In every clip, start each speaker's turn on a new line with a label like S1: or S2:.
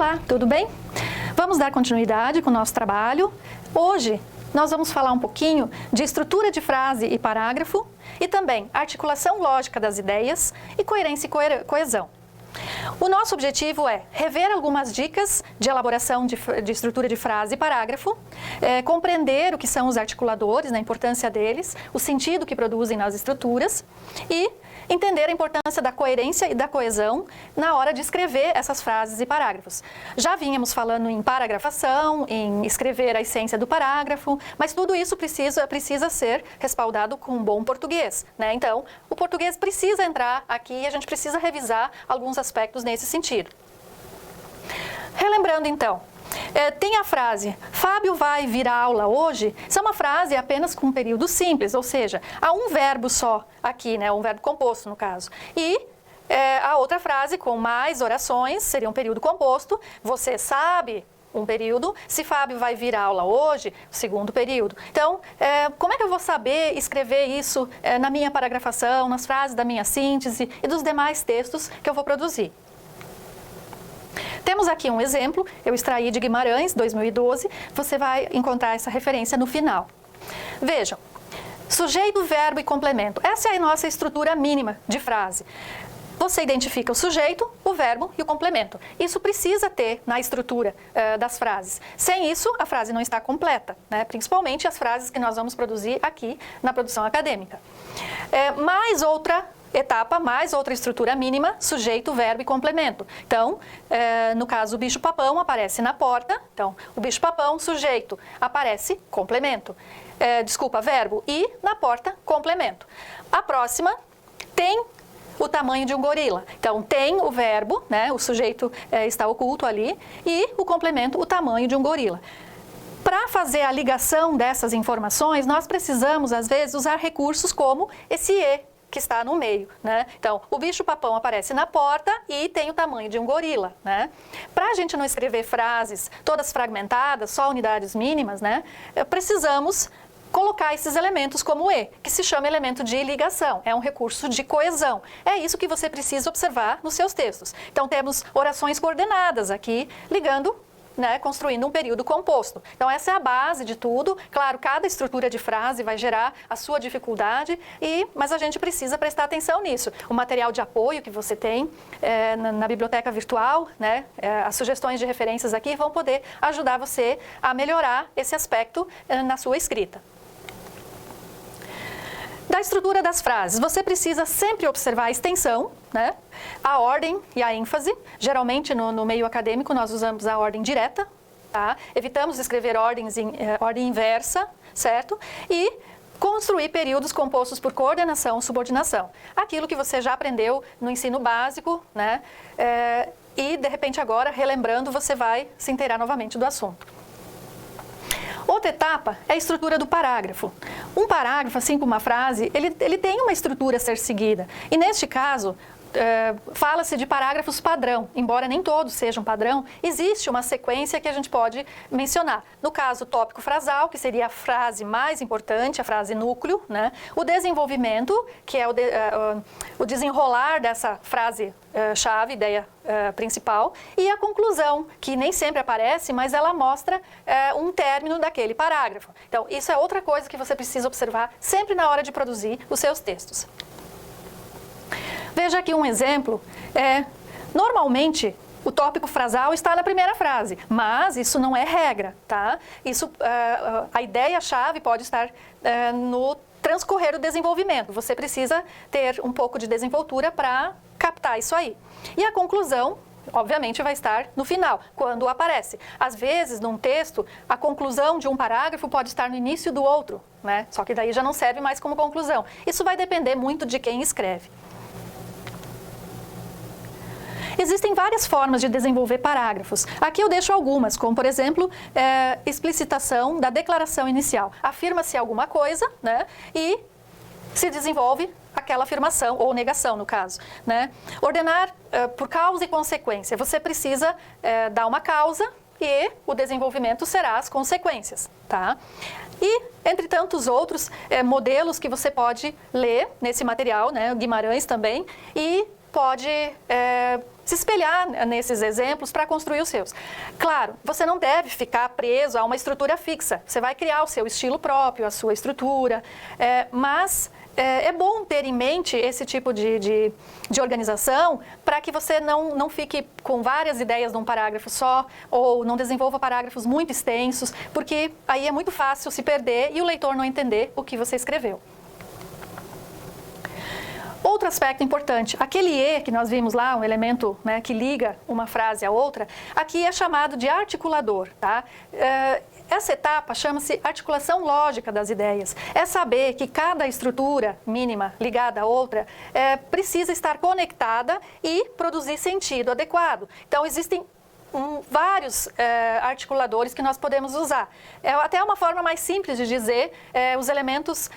S1: Olá, tudo bem? Vamos dar continuidade com o nosso trabalho. Hoje nós vamos falar um pouquinho de estrutura de frase e parágrafo e também articulação lógica das ideias e coerência e coesão. O nosso objetivo é rever algumas dicas de elaboração de estrutura de frase e parágrafo, compreender o que são os articuladores, a importância deles, o sentido que produzem nas estruturas e entender a importância da coerência e da coesão na hora de escrever essas frases e parágrafos. Já vínhamos falando em paragrafação, em escrever a essência do parágrafo, mas tudo isso precisa ser respaldado com um bom português, né? Então, o português precisa entrar aqui e a gente precisa revisar alguns aspectos nesse sentido. Relembrando então, tem a frase, Fábio vai vir à aula hoje. Essa é uma frase apenas com um período simples, ou seja, há um verbo só aqui, né, um verbo composto no caso. E a outra frase com mais orações seria um período composto. Você sabe, um período. Se Fábio vai vir à aula hoje, segundo período. Então, como é que eu vou saber escrever isso na minha paragrafação, nas frases da minha síntese e dos demais textos que eu vou produzir? Temos aqui um exemplo, eu extraí de Guimarães, 2012, você vai encontrar essa referência no final. Vejam, sujeito, verbo e complemento. Essa é a nossa estrutura mínima de frase. Você identifica o sujeito, o verbo e o complemento. Isso precisa ter na estrutura das frases. Sem isso, a frase não está completa, né? Principalmente as frases que nós vamos produzir aqui na produção acadêmica. Mais outra etapa, mais outra estrutura mínima, sujeito, verbo e complemento. Então, no caso, o bicho-papão aparece na porta. Então, o bicho-papão, sujeito, aparece complemento. Verbo, e na porta, complemento. A próxima tem o tamanho de um gorila. Então, tem o verbo, né, o sujeito está oculto ali, e o complemento, o tamanho de um gorila. Para fazer a ligação dessas informações, nós precisamos, às vezes, usar recursos como esse e, que está no meio, né? Então, o bicho-papão aparece na porta e tem o tamanho de um gorila, né? Para a gente não escrever frases todas fragmentadas, só unidades mínimas, né? Precisamos colocar esses elementos como e, que se chama elemento de ligação, é um recurso de coesão. É isso que você precisa observar nos seus textos. Então, temos orações coordenadas aqui, ligando, né, construindo um período composto. Então, essa é a base de tudo. Claro, cada estrutura de frase vai gerar a sua dificuldade, mas a gente precisa prestar atenção nisso. O material de apoio que você tem na biblioteca virtual, né, as sugestões de referências aqui vão poder ajudar você a melhorar esse aspecto na sua escrita. Da estrutura das frases, você precisa sempre observar a extensão, né? A ordem e a ênfase. Geralmente, no meio acadêmico, nós usamos a ordem direta, tá? Evitamos escrever ordem inversa, certo? E construir períodos compostos por coordenação e subordinação. Aquilo que você já aprendeu no ensino básico, né? E, de repente, agora, relembrando, você vai se inteirar novamente do assunto. Outra etapa é a estrutura do parágrafo. Um parágrafo, assim como uma frase, ele tem uma estrutura a ser seguida. E neste caso, fala-se de parágrafos padrão. Embora nem todos sejam padrão, existe uma sequência que a gente pode mencionar. No caso, o tópico frasal, que seria a frase mais importante, a frase núcleo, né? O desenvolvimento, que é o desenrolar dessa frase chave, ideia principal, e a conclusão, que nem sempre aparece, mas ela mostra um término daquele parágrafo. Então, isso é outra coisa que você precisa observar sempre na hora de produzir os seus textos. Veja aqui um exemplo. Normalmente, o tópico frasal está na primeira frase, mas isso não é regra, tá? A ideia-chave pode estar no transcorrer do desenvolvimento. Você precisa ter um pouco de desenvoltura para captar isso aí. E a conclusão, obviamente, vai estar no final, quando aparece. Às vezes, num texto, a conclusão de um parágrafo pode estar no início do outro, né? Só que daí já não serve mais como conclusão. Isso vai depender muito de quem escreve. Existem várias formas de desenvolver parágrafos. Aqui eu deixo algumas, como, por exemplo, explicitação da declaração inicial. Afirma-se alguma coisa, né, e se desenvolve aquela afirmação, ou negação, no caso, né? Ordenar por causa e consequência. Você precisa dar uma causa e o desenvolvimento será as consequências, tá? E, entre tantos outros modelos que você pode ler nesse material, né, Guimarães também, e pode se espelhar nesses exemplos para construir os seus. Claro, você não deve ficar preso a uma estrutura fixa. Você vai criar o seu estilo próprio, a sua estrutura, mas é bom ter em mente esse tipo de organização para que você não fique com várias ideias num parágrafo só ou não desenvolva parágrafos muito extensos, porque aí é muito fácil se perder e o leitor não entender o que você escreveu. Outro aspecto importante, aquele E que nós vimos lá, um elemento, né, que liga uma frase à outra, aqui é chamado de articulador, tá? Essa etapa chama-se articulação lógica das ideias. É saber que cada estrutura mínima ligada à outra precisa estar conectada e produzir sentido adequado. Então, existem vários articuladores que nós podemos usar. Até uma forma mais simples de dizer os elementos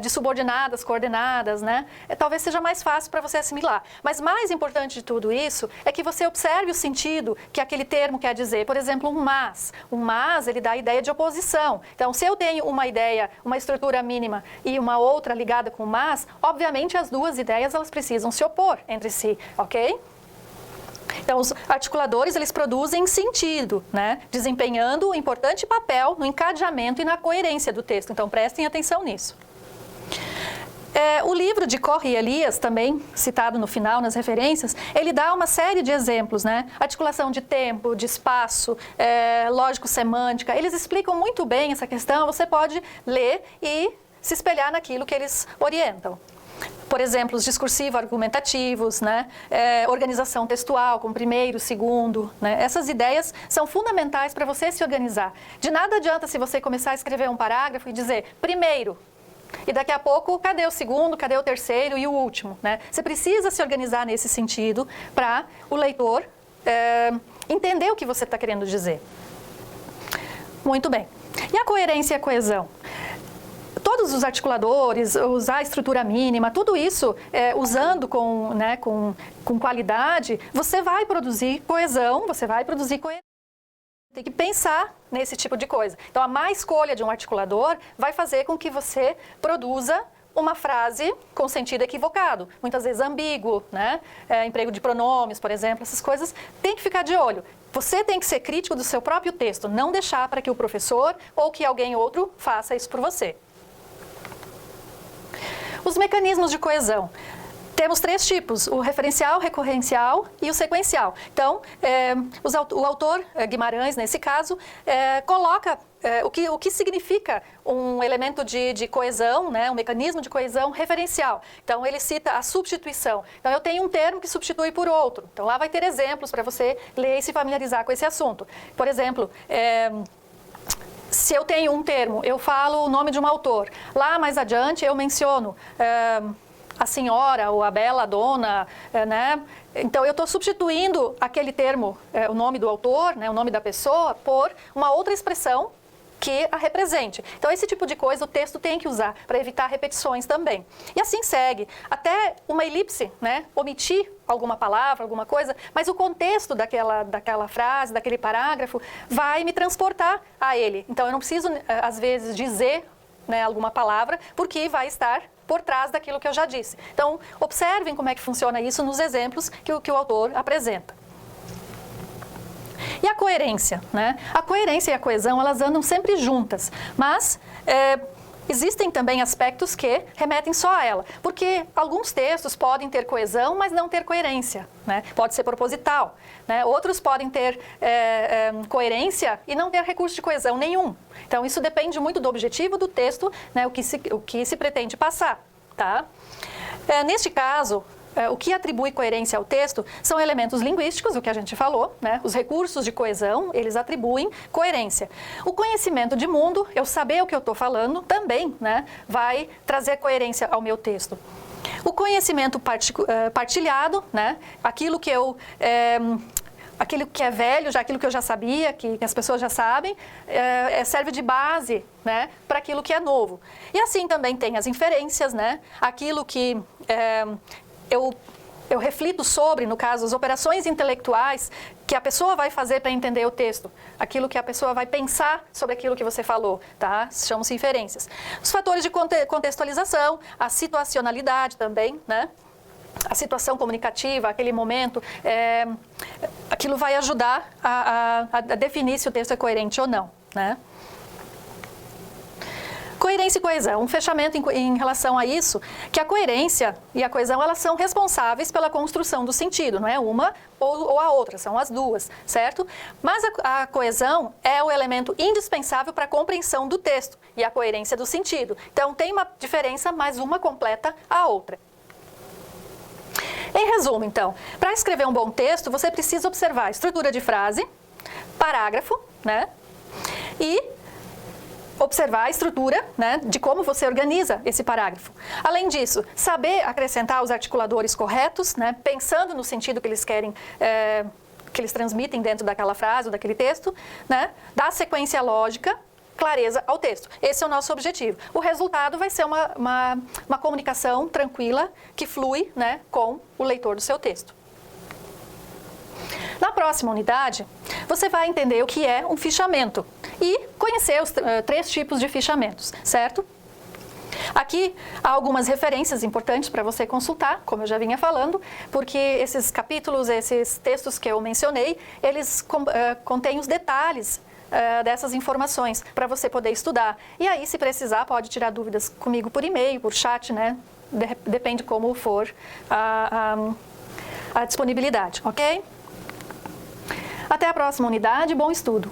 S1: de subordinadas, coordenadas, né? Talvez seja mais fácil para você assimilar. Mas mais importante de tudo isso é que você observe o sentido que aquele termo quer dizer. Por exemplo, um mas. Um mas, ele dá a ideia de oposição. Então, se eu tenho uma ideia, uma estrutura mínima e uma outra ligada com mas, obviamente as duas ideias elas precisam se opor entre si, ok? Então, os articuladores, eles produzem sentido, né? Desempenhando um importante papel no encadeamento e na coerência do texto. Então, prestem atenção nisso. O livro de Corre e Elias, também citado no final nas referências, ele dá uma série de exemplos, né? Articulação de tempo, de espaço, lógico-semântica. Eles explicam muito bem essa questão, você pode ler e se espelhar naquilo que eles orientam. Por exemplo, os discursivo-argumentativos, né? Organização textual, com primeiro, segundo. Né? Essas ideias são fundamentais para você se organizar. De nada adianta se você começar a escrever um parágrafo e dizer primeiro, e daqui a pouco, cadê o segundo, cadê o terceiro e o último? Né? Você precisa se organizar nesse sentido para o leitor entender o que você está querendo dizer. Muito bem. E a coerência e a coesão? Todos os articuladores, usar a estrutura mínima, tudo isso, usando com qualidade, você vai produzir coesão, você vai produzir coerência. Tem que pensar nesse tipo de coisa. Então, a má escolha de um articulador vai fazer com que você produza uma frase com sentido equivocado, muitas vezes ambíguo, né? Emprego de pronomes, por exemplo, essas coisas, tem que ficar de olho. Você tem que ser crítico do seu próprio texto, não deixar para que o professor ou que alguém outro faça isso por você. Os mecanismos de coesão. Temos três tipos, o referencial, recorrencial e o sequencial. Então, o autor, Guimarães, nesse caso, coloca o que significa um elemento de coesão, né, um mecanismo de coesão referencial. Então, ele cita a substituição. Então, eu tenho um termo que substitui por outro. Então, lá vai ter exemplos para você ler e se familiarizar com esse assunto. Por exemplo, se eu tenho um termo, eu falo o nome de um autor. Lá mais adiante eu menciono a senhora ou a bela dona, né? Então eu estou substituindo aquele termo, o nome do autor, né, o nome da pessoa, por uma outra expressão que a represente. Então esse tipo de coisa o texto tem que usar para evitar repetições também. E assim segue. Até uma elipse, né? Omitir alguma palavra, alguma coisa, mas o contexto daquela frase, daquele parágrafo, vai me transportar a ele. Então eu não preciso, às vezes, dizer, né, alguma palavra, porque vai estar por trás daquilo que eu já disse. Então, observem como é que funciona isso nos exemplos que o autor apresenta. E a coerência, né? A coerência e a coesão, elas andam sempre juntas, mas existem também aspectos que remetem só a ela, porque alguns textos podem ter coesão, mas não ter coerência, né? Pode ser proposital, né? Outros podem ter coerência e não ter recurso de coesão nenhum. Então, isso depende muito do objetivo do texto, né? O que se pretende passar, tá? Neste caso, o que atribui coerência ao texto são elementos linguísticos, o que a gente falou, né? Os recursos de coesão, eles atribuem coerência. O conhecimento de mundo, eu saber o que eu estou falando, também, né, vai trazer coerência ao meu texto. O conhecimento partilhado, né? Aquilo que é velho, aquilo que eu já sabia, que as pessoas já sabem, serve de base, né, para aquilo que é novo. E assim também tem as inferências, né? Aquilo que eu reflito sobre, no caso, as operações intelectuais que a pessoa vai fazer para entender o texto. Aquilo que a pessoa vai pensar sobre aquilo que você falou, tá? Chamam-se inferências. Os fatores de contextualização, a situacionalidade também, né? a situação comunicativa, aquele momento, aquilo vai ajudar a definir se o texto é coerente ou não, né? Coerência e coesão, um fechamento em relação a isso, que a coerência e a coesão, elas são responsáveis pela construção do sentido, não é uma ou a outra, são as duas, certo? Mas a coesão é o elemento indispensável para a compreensão do texto e a coerência do sentido. Então, tem uma diferença, mas uma completa a outra. Em resumo, então, para escrever um bom texto, você precisa observar a estrutura de frase, parágrafo, né? E observar a estrutura, né, de como você organiza esse parágrafo. Além disso, saber acrescentar os articuladores corretos, né, pensando no sentido que eles querem, que eles transmitem dentro daquela frase ou daquele texto, né, dar sequência lógica, clareza ao texto. Esse é o nosso objetivo. O resultado vai ser uma comunicação tranquila, que flui, né, com o leitor do seu texto. Na próxima unidade, você vai entender o que é um fichamento e conhecer os 3 tipos de fichamentos, certo? Aqui há algumas referências importantes para você consultar, como eu já vinha falando, porque esses capítulos, esses textos que eu mencionei, eles contêm os detalhes dessas informações para você poder estudar. E aí, se precisar, pode tirar dúvidas comigo por e-mail, por chat, né? Depende como for a disponibilidade, ok? Até a próxima unidade, bom estudo!